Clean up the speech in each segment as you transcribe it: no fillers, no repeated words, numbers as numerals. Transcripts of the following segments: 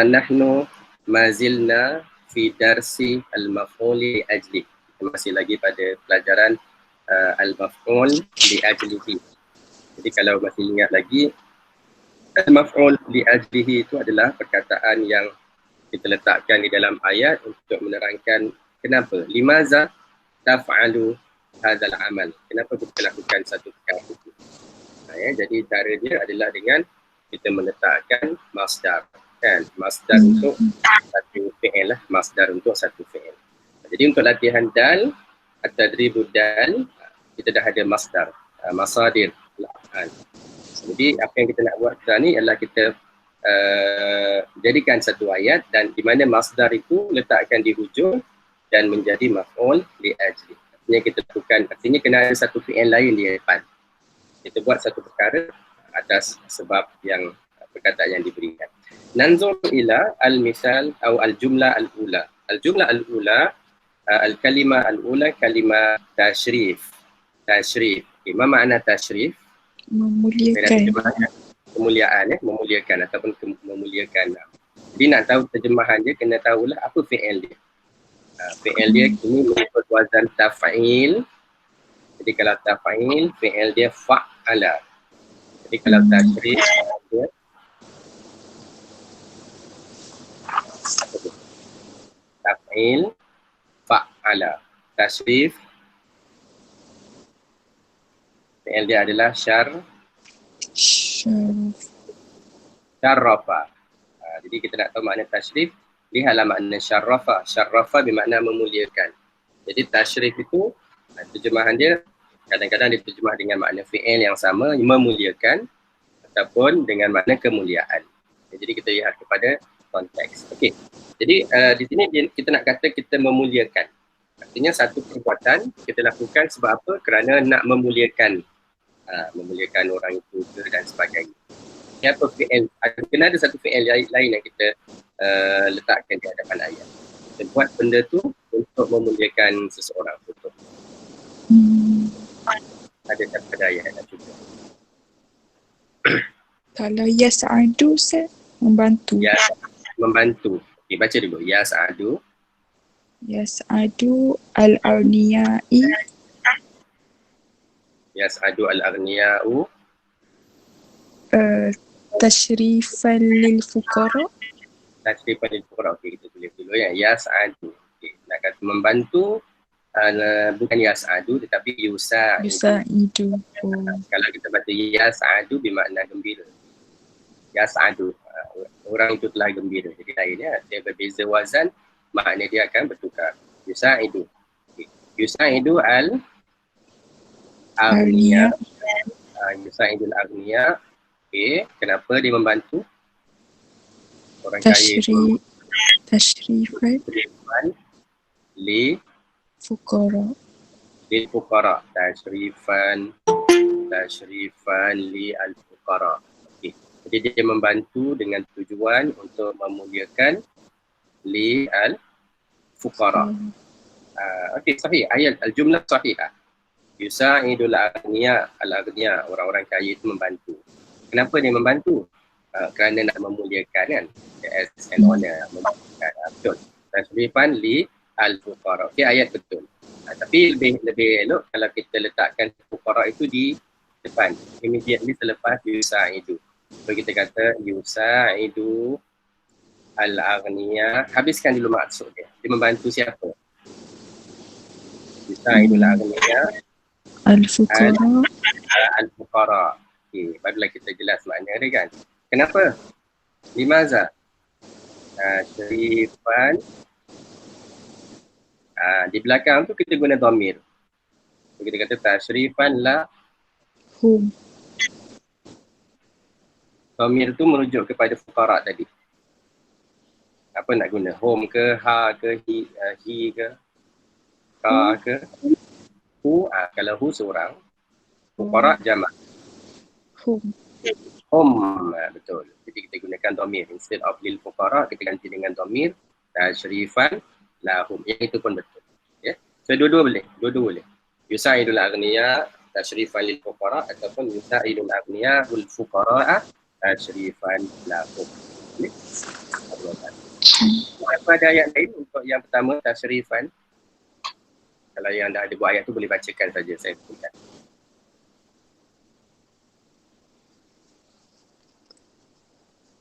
Nahnu mazilna fi darsi al-maf'ul li ajli. Kita masih lagi pada pelajaran al-maf'ul li ajlihi. Jadi kalau masih ingat lagi, al-maf'ul li ajlihi itu adalah perkataan yang kita letakkan di dalam ayat untuk menerangkan kenapa. Limaza taf'alu hadzal amal. Kenapa kita lakukan satu perkara itu. Jadi cara dia adalah dengan kita meletakkan masdar. Kan? Masdar untuk satu fi'il lah. Masdar untuk satu fi'il. Jadi untuk latihan dal, at-tadribud dal, kita dah ada masdar. Masadir. Jadi apa yang kita nak buat sekarang ni adalah kita jadikan satu ayat dan di mana masdar itu letakkan di hujung dan menjadi maf'ul li ajli. Artinya kita lakukan, artinya kena ada satu fi'il lain di depan. Kita buat satu perkara atas sebab yang perkataan yang diberikan. Nanzur ila al-misal atau al-jumlah al-ula. Al-jumlah al-ula, al-kalimah al-ula kalimah tashrif. Tashrif. Okay, apa makna tashrif? Memuliakan. Kemuliaan, memuliakan ataupun memuliakan. Jadi nak tahu terjemahan dia, kena tahulah apa fi'il dia. Fi'il dia ini mengikut wazan taf'il. Jadi kalau taf'il, fi'il dia fa'ala. Jadi kalau tashrif, dia taf'il, fa'ala. Tashrif, fi'il dia adalah syarrafa. Jadi kita nak tahu makna tashrif, lihatlah makna syarrafa. Syarrafa bermakna memuliakan. Jadi tashrif itu, terjemahan dia kadang-kadang diterjemah dengan makna fi'il yang sama, memuliakan ataupun dengan makna kemuliaan. Jadi kita lihat kepada konteks. Okey. Jadi di sini kita nak kata kita memuliakan. Artinya satu perbuatan kita lakukan sebab apa? Kerana nak memuliakan. Memuliakan orang itu dan sebagainya. Ini apa fi'il? Kena ada satu fi'il lain yang kita letakkan di hadapan ayat. Kita buat benda tu untuk memuliakan seseorang. Betul. Ada daripada ayat yang juga. Kalau yas'adu membantu. Ya, membantu. Okay, baca dulu. Yas'adu. Yas'adu al-arniyai. Yas'adu al-aghniya'u. Tashrifan lil fuqara. Tashrifan lil fuqara. Okey, kita tulis dulu ya. Yas'adu. Okey, nak kata membantu, bukan yas'adu tetapi yusa'idu. Yusa'idu. Kalau kita baca yas'adu bermakna gembira. Yas'adu, orang itu telah gembira. Jadi lainnya, dia berbeza wazan, makna dia akan bertukar. Yusa'idu. Okay. Yusa'idu al-aghniya. Yusa'idu al-aghniya. Okey, kenapa dia membantu? Orang kaya itu. Tashrifan li fuqara. Li fuqara. Tashrifan li al-fuqara. Okey. Jadi dia membantu dengan tujuan untuk memuliakan li al-fuqara. Okey, sahih. Ayat al-jumlah sahihah. Yusa'idul aghniya, al-aghniya, orang-orang kaya itu membantu. Kenapa dia membantu? Kerana nak memuliakan kan. As an honor, memuliakan. Betul. Tashrifan li al-fuqara. Okey, ayat betul. Tapi lebih elok kalau kita letakkan fuqara itu di depan. Immediately selepas yusa'idu. So kita kata yusa'idu al-aghniya. Habiskan dulu maksud dia. Dia membantu siapa? Yusa'idu al-aghniya al-fuqara. Okey, barulah kita jelas makna dia kan. Kenapa? Limaza? Tashrifan. Di belakang tu kita guna dhamir. Kita kata tashrifan la hum. Dhamir tu merujuk kepada fuqara tadi. Apa nak guna? Hum ke, ha ke, hi ke, ka ke, hu. Kalau hu seorang, fuqara jamak. Hum. Betul. Jadi kita gunakan dhamir. Instead of lil fuqara, kita ganti dengan dhamir. Tashrifan lahum. Yang itu pun betul. Ya. So dua-dua boleh. Dua-dua boleh. Yusa'idul aghniya tashrifan lil fuqara ataupun yusa'idul aghniya wal fuqara tashrifan lahum. Boleh? Apa ada ayat lain untuk yang pertama, tasyrifan? Kalau yang dah ada buat ayat tu boleh bacakan saja, saya bukan.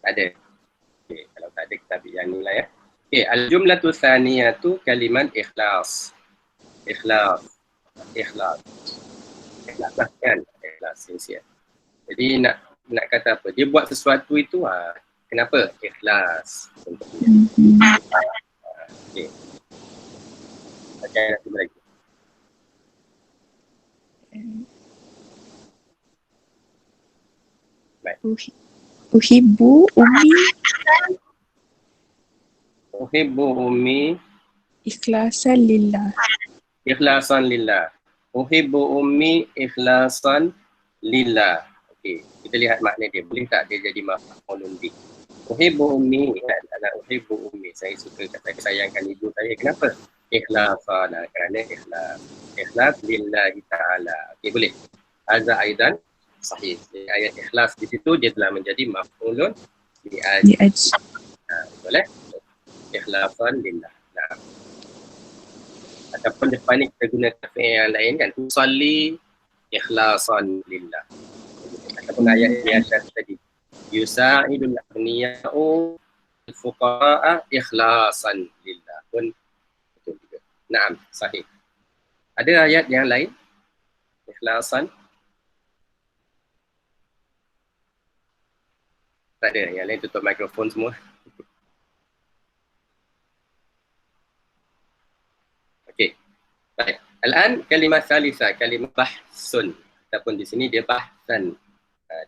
Tak ada. Okay, kalau tak ada kita ambil yang ni lah ya. Okay, al-jumlatu thaniyatu kalimat ikhlas. Ikhlas. Ikhlas. Ikhlas lah kan? Ikhlas, sincere. Jadi nak kata apa? Dia buat sesuatu itu, kenapa? Ikhlas. Contohnya. Okay. Baca ayat tu lagi. Baik. Uhibbu ummi Uhibbu ummi ikhlasan lillah. ikhlasan lillah. Uhibbu ummi ikhlasan lillah. Okey, kita lihat makna dia. Boleh tak dia jadi maf'ulun bih? Uhibbu ummi, anak uhibbu ummi. Saya suka kata sayangkan ibu saya. Kenapa? Ikhlasan, kerana ikhlas. Ikhlas lillahi ta'ala. Okey, boleh. Hadza aidan sahih. Jadi, ayat ikhlas di situ dia telah menjadi maf'ulun bi ajli. Boleh? Ikhlasan lillah. Nah. Ataupun depan ni kita guna fi'il yang lain kan, tusalli ikhlasan lillah. Ataupun ayat di atas tadi, yusa'idul aghniya'u al-fuqara'a ikhlasan lillah pun betul juga. Naam, sahih. Ada ayat yang lain ikhlasan? Tak ada, yang lain tutup mikrofon semua. Okey. Baik. Al-an kalimah salisa, kalimah bahsun. Ataupun di sini dia bahsan.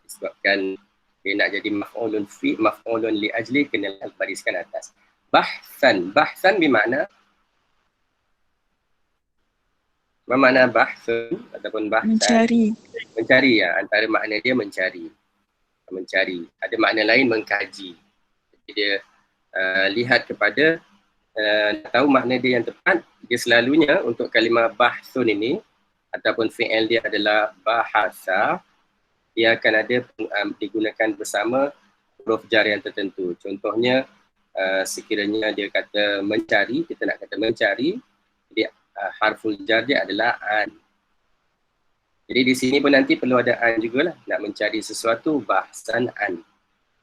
Disebabkan dia nak jadi maf'ulun fi, maf'ulun li ajli, kena bariskan atas. Bahsan. Bahsan bermakna apa makna bahsun ataupun bahsan? Mencari. Mencari ya. Antara makna dia mencari. Mencari. Ada makna lain mengkaji. Jadi dia lihat kepada tahu makna dia yang tepat. Dia selalunya untuk kalimah bahsun ini ataupun fi'il dia adalah bahasa, dia akan ada digunakan bersama huruf jar yang tertentu. Contohnya sekiranya dia kata mencari, kita nak kata mencari, jadi harful jar dia adalah an. Jadi di sini pun nanti perlu ada an jugalah, nak mencari sesuatu bahsan an.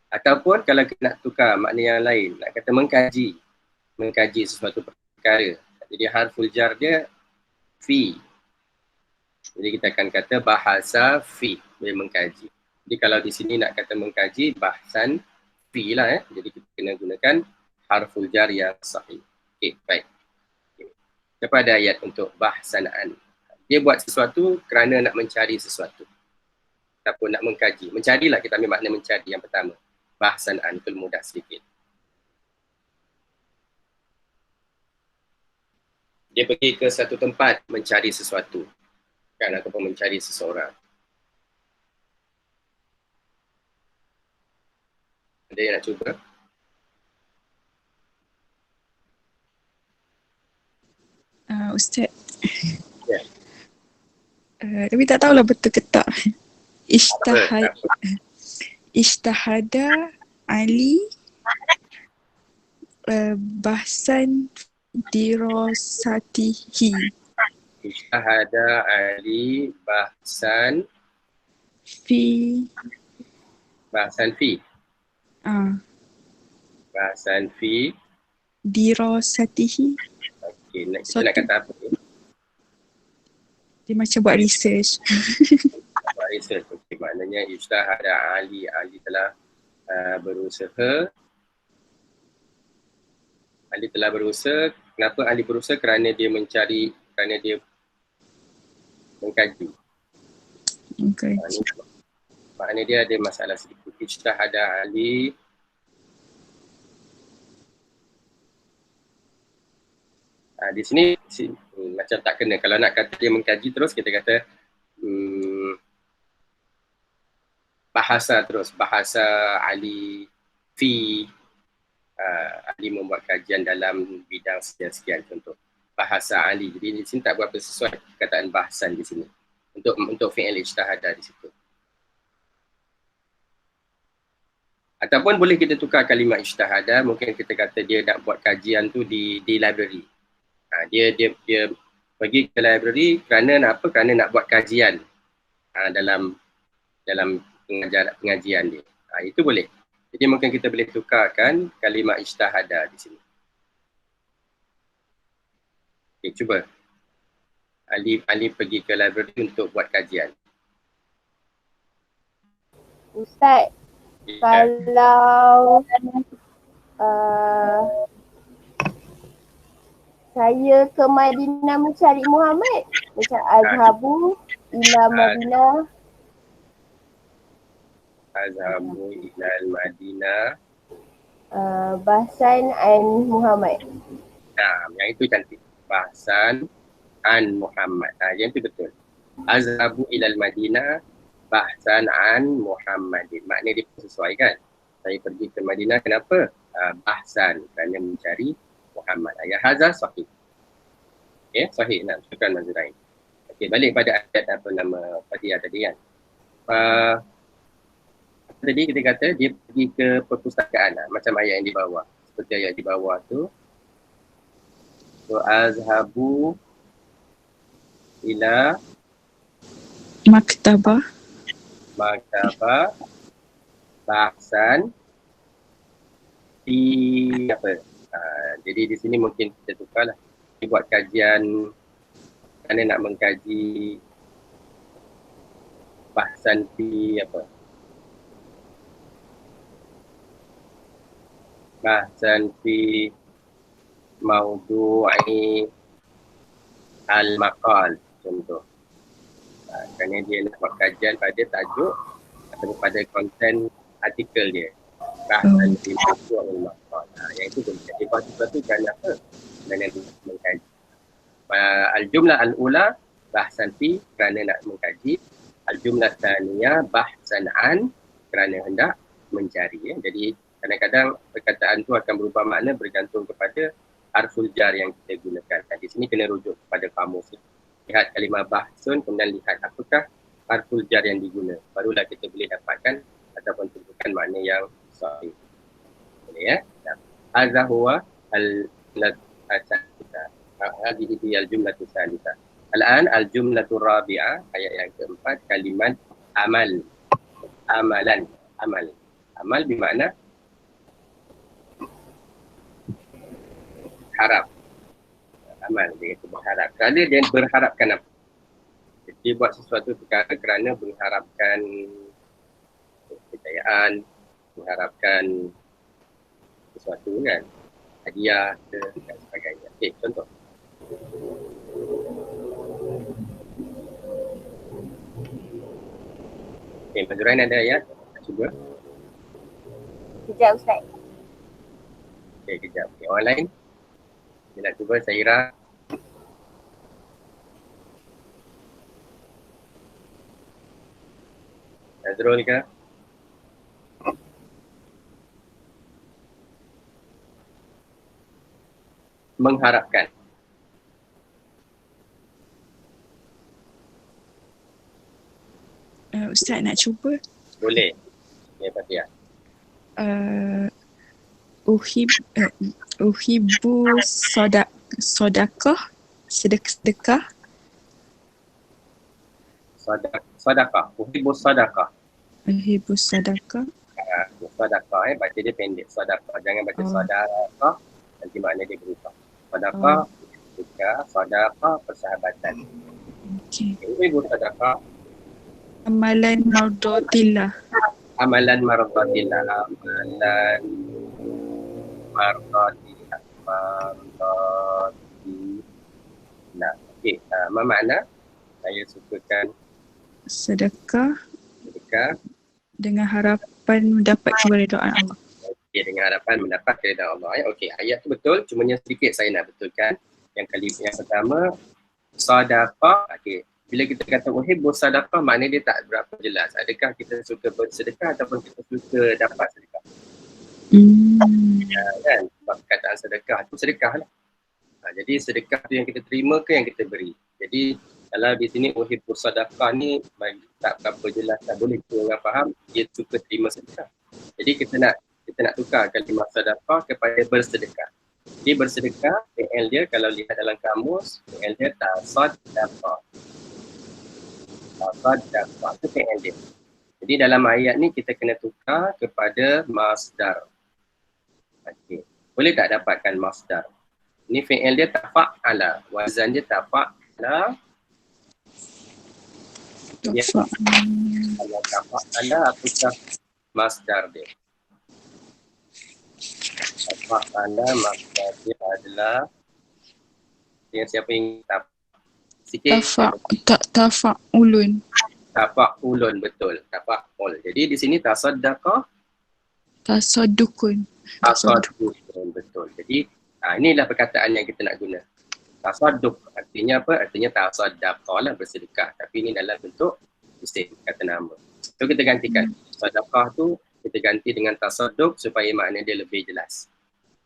Ataupun kalau kita nak tukar makna yang lain, nak kata mengkaji sesuatu perkara. Jadi harful jar dia fi. Jadi kita akan kata bahasa fi, boleh mengkaji. Jadi kalau di sini nak kata mengkaji, bahsan fi lah Jadi kita kena gunakan harful jar yang sahih. Okey, baik. Kepada ayat untuk bahsanaan. Dia buat sesuatu kerana nak mencari sesuatu. Ataupun nak mengkaji. Mencarilah, kita ambil makna mencari yang pertama. Bahsanaan, itu mudah sedikit. Dia pergi ke satu tempat mencari sesuatu. Kan, ataupun mencari seseorang. Ada yang nak cuba? Ustaz. Ya. Tapi tak tahulah betul ke tak. Ishtahada Ali bahsan dirasatihi. Ishtahada Ali bahsan fi bahsan fi dirasatihi. Okey, kita nak kata apa ni? Dia macam buat research. Buat research. Okey, maknanya Ishtahada Ali telah berusaha. Ali telah berusaha. Kenapa Ali berusaha? Kerana dia mencari, kerana dia mengkaji. Maknanya dia ada masalah sedikit. Ishtahada Ali di sini macam tak kena. Kalau nak kata dia mengkaji terus, kita kata bahasa terus. Bahasa Ali fi Ali membuat kajian dalam bidang sekian-sekian, contoh. Bahasa Ali. Jadi di sini tak berapa sesuai perkataan bahasan di sini. Untuk fi'il ijtihada di situ. Ataupun boleh kita tukar kalimat ijtihada, mungkin kita kata dia nak buat kajian tu di library. Dia pergi ke library kerana nak apa? Kerana nak buat kajian dalam pengajian dia. Itu boleh. Jadi mungkin kita boleh tukarkan kalimat ijtihada di sini. Okay, cuba. Ali pergi ke library untuk buat kajian. Ustaz, kalau saya ke Madinah mencari Muhammad, macam azhabu ila Madinah. Azhabu ila Madinah. Bahsan an Muhammad. Yang itu cantik. Bahsan an Muhammad. Yang itu betul. Azhabu ila Madinah bahsan an Muhammadin. Maknanya dia sesuai kan? Saya pergi ke Madinah kenapa? Bahsan, kerana mencari Muhammad. Ya hadza sahih. Okay, sahih. Nak syukran Mazurain. Okay, balik pada ayat apa nama Fadiyah tadi kan. Tadi kita kata dia pergi ke perpustakaan macam ayat yang di bawah. Seperti ayat di bawah tu. So azhabu ila Maktabah bahsan di apa? Jadi di sini mungkin kita tukarlah. Dia buat kajian kerana nak mengkaji bahsan di apa? Bahsan fi maudu'i al-maqal contoh. Kerana dia nak buat kajian pada tajuk atau pada konten artikel dia. Bahsan fi maudu'i al-maqal. Yang itu boleh jadi sesuatu kerana apa? Kerana nak mengkaji. Al-jumlah al-ula bahsan fi kerana nak mengkaji. Al-jumlah tsaniyah bahsan an kerana hendak mencari. Jadi kadang-kadang perkataan tu akan berubah makna bergantung kepada harful jar yang kita gunakan. Di sini kena rujuk kepada kamus. Lihat kalimah bahsun, kemudian lihat apakah harful jar yang diguna. Barulah kita boleh dapatkan ataupun tentukan makna yang sahih. Boleh ya? Hadza huwa al-jumlatu tsalitsah. Al-an al-jumlatu rabi'ah, ayat yang keempat, kalimat amal. Amalan. Amal bermakna harap. Amal, dia kata berharap. Kerana dia berharapkan apa? Dia buat sesuatu perkara kerana mengharapkan kejayaan, mengharapkan sesuatu kan, hadiah dan sebagainya. Okey, contoh. Okey, Mazurain ada ayat? Cuba. Sekejap Ustaz. Okey, kejap. Okay, orang lain? Dia nak cuba Saira. Nazrul ke? Mengharapkan. Ustaz nak cuba? Boleh. Ya, Fatihah. Uhibbu sedekah. Sadaqah. Uhibbu sadaqah. Uhibbu sedekah. Sadaqah baca dia pendek. Sadaqah. Jangan baca sadaqah. Nanti makna dia berubah. Sadaqah, sadaqah, persahabatan. Okey. Uhibbu sadaqah. Amalan mardatillah. Amalan mardatillah. Amalan mardatillah. Mardatillah. Okey, apa makna? Saya sukakan Sedekah sedekah dengan harapan mendapat keridaan Allah. Okey, dengan harapan mendapat keridaan Allah. Okey, ayat tu betul, cumanya sedikit saya nak betulkan. Yang kalimat yang pertama, sadaqah. Okey, bila kita kata uhibbu sadaqah, maknanya dia tak berapa jelas. Adakah kita suka bersedekah ataupun kita suka dapat sedekah? Kan? Sebab perkataan sedekah tu sedekah lah. Jadi sedekah tu yang kita terima ke yang kita beri. Jadi kalau di sini uhibbu sadaqah ni tak berapa jelas, tak boleh kita orang faham dia suka terima sedekah. Jadi kita nak tukar kalimah sedekah kepada bersedekah. Jadi bersedekah, fi'il dia kalau lihat dalam kamus, fi'il dia tasaddaqah. Tasaddaqah itu fi'il dia. Jadi dalam ayat ni kita kena tukar kepada masdar. Okey. Boleh tak dapatkan masdar? Ni fi'il dia tafa'ala, wazan dia tafa'ala. Dia kalau tafa'ala apakah masdar dia? Tafa'ala masdar dia adalah yang siapa yang tak sikit? Tafa'ulun. Tafa'ulun, betul. Tafa'ul. Jadi di sini tasaddaqah, Tasaddukun. tasaddukun, betul. Jadi inilah perkataan yang kita nak guna. Tasadduk artinya apa? Artinya tasaddaqah lah, bersedekah. Tapi ini dalam bentuk isim, kata nama. So kita gantikan. Sedekah tu kita ganti dengan tasadduk supaya makna dia lebih jelas.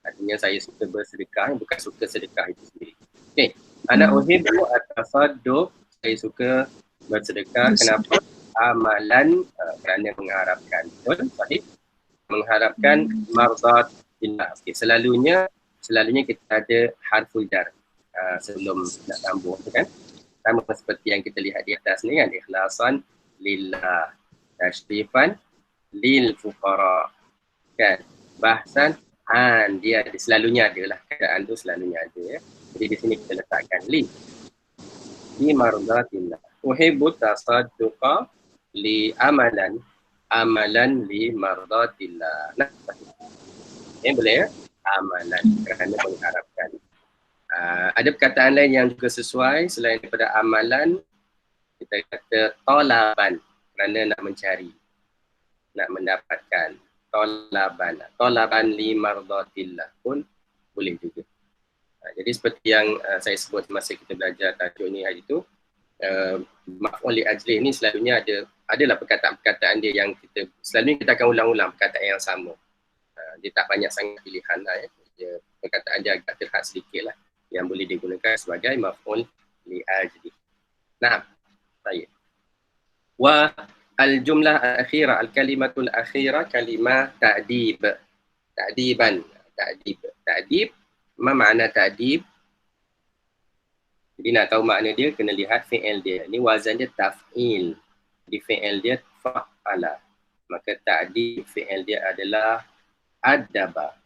Artinya saya suka bersedekah, bukan suka sedekah itu sendiri. Okey. Ana uhibbu at-tasadduk. Saya suka bersedekah. Kenapa? Amalan kerana mengharapkan. Betul? Sahih? Mengharapkan mardat billah. Okay. Selalunya kita ada harful jar sebelum nak sambung tu kan. Sama seperti yang kita lihat di atas ni kan, ikhlasan lillah, tashrifan lil fuqara. Kan? Bahasan dia ada, selalunya ada lah, keadaan tu selalunya ada ya. Jadi di sini kita letakkan li mardatillah. Uhibbu tasadduqa li amalan li mardatillah. Nah, boleh ya? Amalan, kerana mengharapkan. Ada perkataan lain yang juga sesuai selain daripada amalan. Kita kata tolaban, kerana nak mencari, nak mendapatkan. Tolaban li mardatillah pun boleh juga. Jadi seperti yang saya sebut masa kita belajar tajuk ni hari tu, maf'ul li ajli ni selalunya adalah perkataan-perkataan dia yang selalunya kita akan ulang-ulang perkataan yang sama. Dia tak banyak sangat pilihan lah ya. Perkataan dia agak terhad sedikit lah yang boleh digunakan sebagai maf'ul li ajli. Nah, baik. Wa al-jumlah al-akhirah, al-kalimatul akhirah kalimah ta'dib. Ta'diban. Ta'dib. Apa makna ta'dib? Jadi nak tahu makna dia, kena lihat fi'il dia. Ini wazan dia taf'il. Di fi'il dia fa'ala. Maka ta'dib fi'il dia adalah adaba.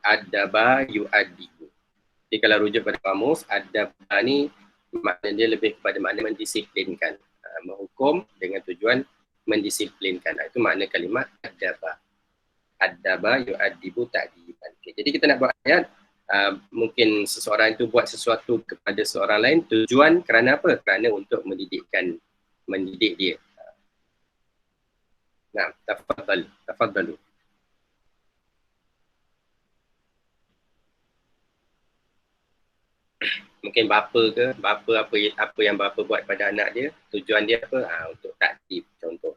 Adaba yu'adibu. Jadi kalau rujuk pada kamus, adaba ni makna dia lebih kepada makna mendisiplinkan. Menghukum dengan tujuan mendisiplinkan. Itu makna kalimat adaba. Adaba yu'adibu ta'diban. Okay. Jadi kita nak buat ayat, mungkin seseorang itu buat sesuatu kepada seorang lain, tujuan kerana apa? Kerana untuk mendidik dia. Nah, tafadhalu. Mungkin bapa apa yang bapa buat pada anak dia, tujuan dia apa? Untuk ta'dib, contoh.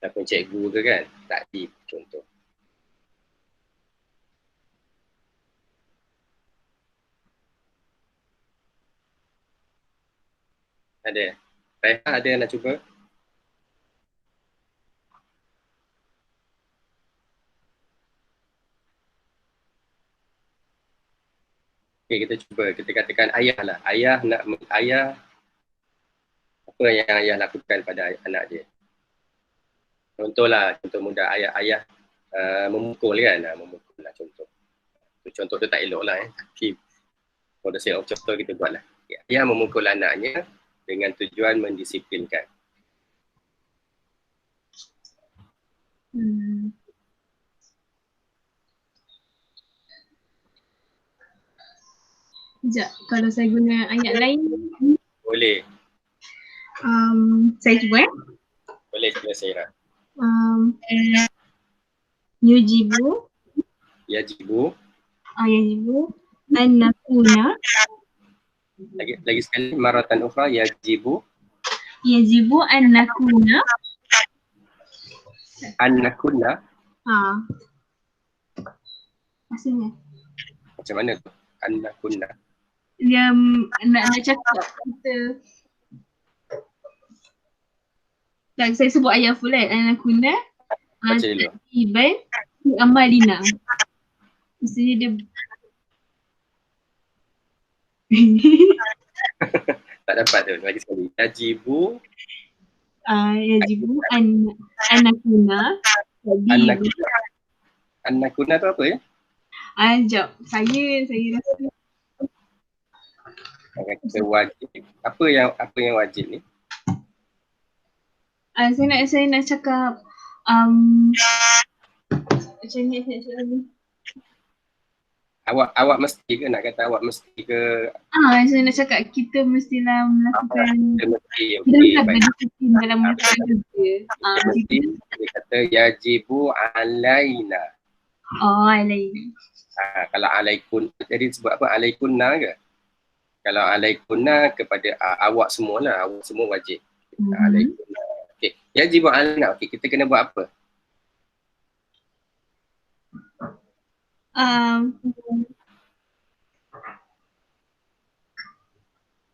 Ataupun cikgu ke kan, ta'dib, contoh. Ada? Raihan ada nak cuba? Okay, kita cuba. Kita katakan ayah lah. Ayah apa yang ayah lakukan pada anak dia? Contoh mudah, ayah memukul kan? Memukul lah contoh. Contoh tu tak elok lah Okay. For the sake of contoh kita buat lah. Okay. Ayah memukul anaknya dengan tujuan mendisiplinkan. Sekejap, kalau saya guna ayat lain. Boleh. Saya cuba Boleh cuba Sairah. Yajibu an nakuna. Lagi sekali maratan ukhra, yajibu an nakuna. Maksudnya Macam mana tu? An nakuna. Dia nak cakap kita Tak, saya sebut ayat full kan. Anakuna Baca dulu. Iban Fi amalina. Maksudnya dia Tak dapat tu. Lagi sekali. Yajibu yajibu anakuna tadi Anakuna tu apa ya? Sekejap. Saya rasa Yang kita wajib. Apa yang wajib ni? saya nak cakap macam ni saya cakap ni. Awak mesti ke nak kata awak mesti ke? Saya nak cakap kita mestilah melakukan Kita mesti. kita Okey, mesti baik. berdisiplin dalam melakukan kerja. Kita mesti dia kata yajibu alaina. Lain. Kalau alaikun, jadi sebut apa? Alaikunna ke? Kalau alaikunna kepada awak semualah, awak semua wajib. Alaikunna. Okey, yajibu alaina. Okey, kita kena buat apa?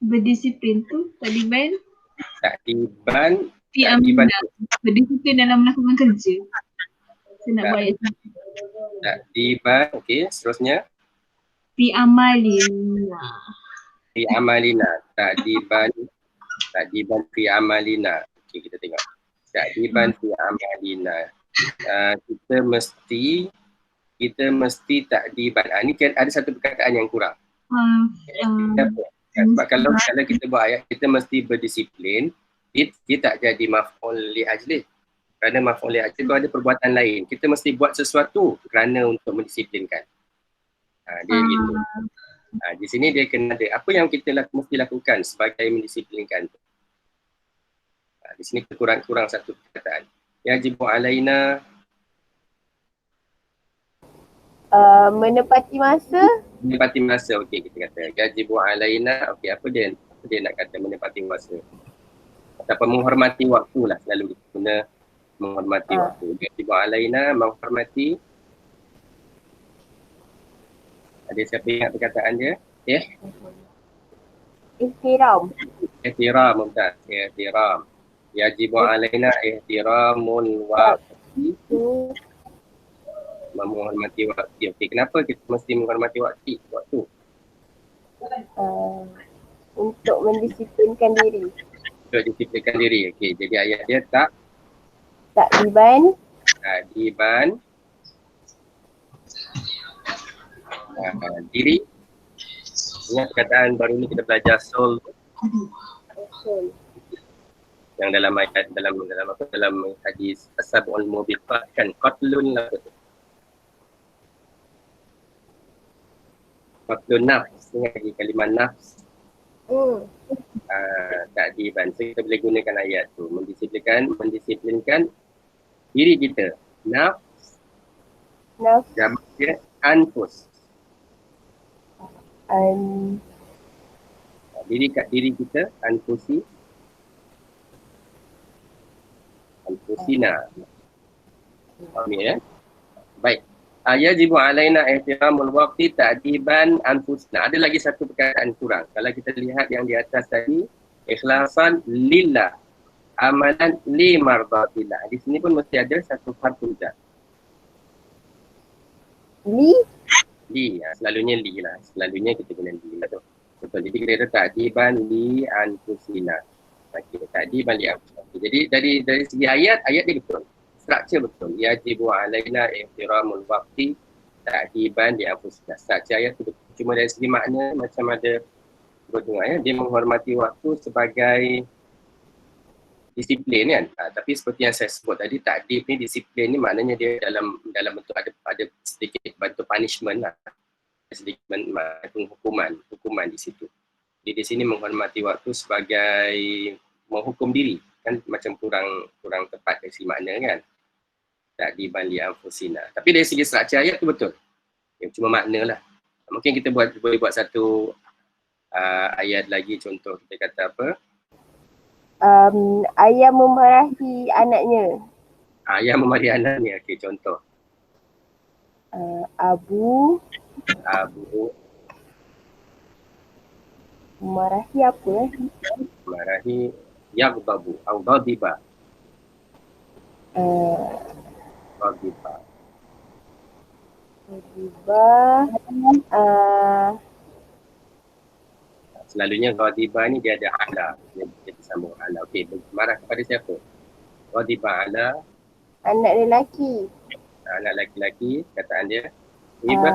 Berdisiplin tu taliban Takdiban. fi amalina. Berdisiplin dalam melakukan kerja. Saya nak buat ayat Takdiban. Okey, seterusnya. fi amalina. Fi amalina. Takdiban fi amalina. Okey, kita tengok. Takdiban fi amalina. Kita mesti takdiban. Ni kan ada satu perkataan yang kurang. Sebab kalau kita buat ayat, kita mesti berdisiplin, dia tak jadi maf'ul li ajli. Kerana maf'ul li ajli tu ada perbuatan lain. Kita mesti buat sesuatu kerana untuk mendisiplinkan. Dia gitu. Di sini dia kena ada apa yang kita mesti lakukan sebagai mendisiplinkan. Di sini kurang satu perkataan. Yajibu alaina menepati masa. Menepati masa, okey kita kata. Yajibu alaina, okey apa dia nak kata menepati masa? Ataupun menghormati waktu lah, selalu kita guna menghormati waktu. Yajibu alaina, menghormati. Ada siapa ingat perkataan dia? Ihtiram. Ihtiram, Mumtaz. Ihtiram. Yajibu alaina ihtiramul waqti. Menghormati waktu. Okey, kenapa kita mesti menghormati waktu? Untuk mendisiplinkan diri. Untuk disiplinkan diri. Okey, jadi ayat dia Takdiban diri. Ingat perkataan baru ni kita belajar soul yang dalam ayat dalam hadis as-sab'ul mubiqat kan qatlun la qatlun nafs. Ingat lagi kalimah nafs. Takdiban. So kita boleh gunakan ayat tu mendisiplinkan diri kita. Nafs jamak dia anfus. Diri kita anfusina. Faham ya? Baik. Yajibu alaina ihtiramul waqti ta'diban anfusina. Ada lagi satu perkataan kurang. Kalau kita lihat yang di atas tadi, ikhlasan lillah, amalan li mardatillah. Di sini pun mesti ada satu harful jar. Li, selalunya li lah. Selalunya kita guna li lah tu. Betul. Jadi kita kata ta'diban li anfusina. Okey, ta'diban li anfusina. Jadi dari segi ayat dia betul. Struktur betul. Yajibu alaina ihtiramul waqti ta'diban li anfusina. Struktur ayat tu betul. Cuma dari segi makna macam ada berdengar ya, dia menghormati waktu sebagai disiplin kan. Tapi seperti yang saya sebut tadi, takdib ni, disiplin ni maknanya dia dalam bentuk ada sedikit bentuk punishment lah. Sedikit hukuman di situ. Jadi di sini menghormati waktu sebagai menghukum diri kan, macam kurang tepat dari segi makna kan. Takdiban li anfusina. Tapi dari segi struktur ayat tu betul. Cuma makna lah. Mungkin kita boleh buat satu ayat lagi, contoh kita kata apa? Ayah memarahi anaknya. Ayah memarahi anaknya. Okey, contoh. Abu memarahi apa? Memarahi yaghdabu atau ghadiba. Ghadiba. Selalunya ghadiba ni dia ada ala, dia disambung ala. Okey, marah kepada siapa? Ghadiba ala anak lelaki. anak lelaki, kataan dia Iba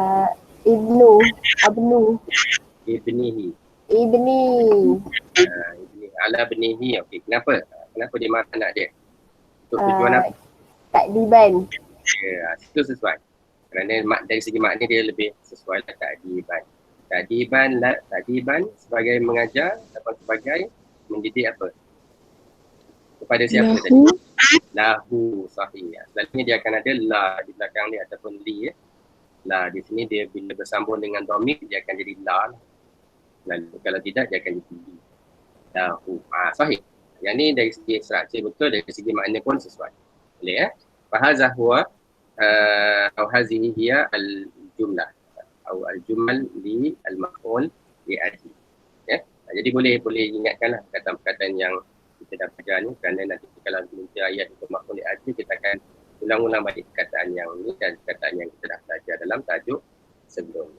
Ibnu, Abnu, ibnihi. Ibni. Ibni ala benihi. Okey, kenapa? Kenapa dia marah anak dia? Untuk tujuan apa? Takdiban. Ya, itu sesuai. Kerana dari segi makna dia lebih sesuai lah takdiban. Takdiban sebagai mengajar atau sebagai mendidik apa? Kepada siapa tadi? Lahu, sahih. Selalunya dia akan ada la di belakang dia ataupun li. La di sini dia bila bersambung dengan dhamir dia akan jadi la. Lalu kalau tidak dia akan jadi li. Lahu. Sahih. Yang ni dari segi struktur betul, dari segi makna pun sesuai. Boleh ya? Fahazah huwa atau hazihi hiya al-jumlah atau al-jumal li al-maf'ul li ajli. Ya. Jadi boleh ingatkanlah perkataan-perkataan yang kita dah belajar ni, kerana nanti kalau minta ayat untuk maf'ul li ajli kita akan ulang-ulang balik perkataan yang ni dan perkataan yang kita dah belajar dalam tajuk sebelum.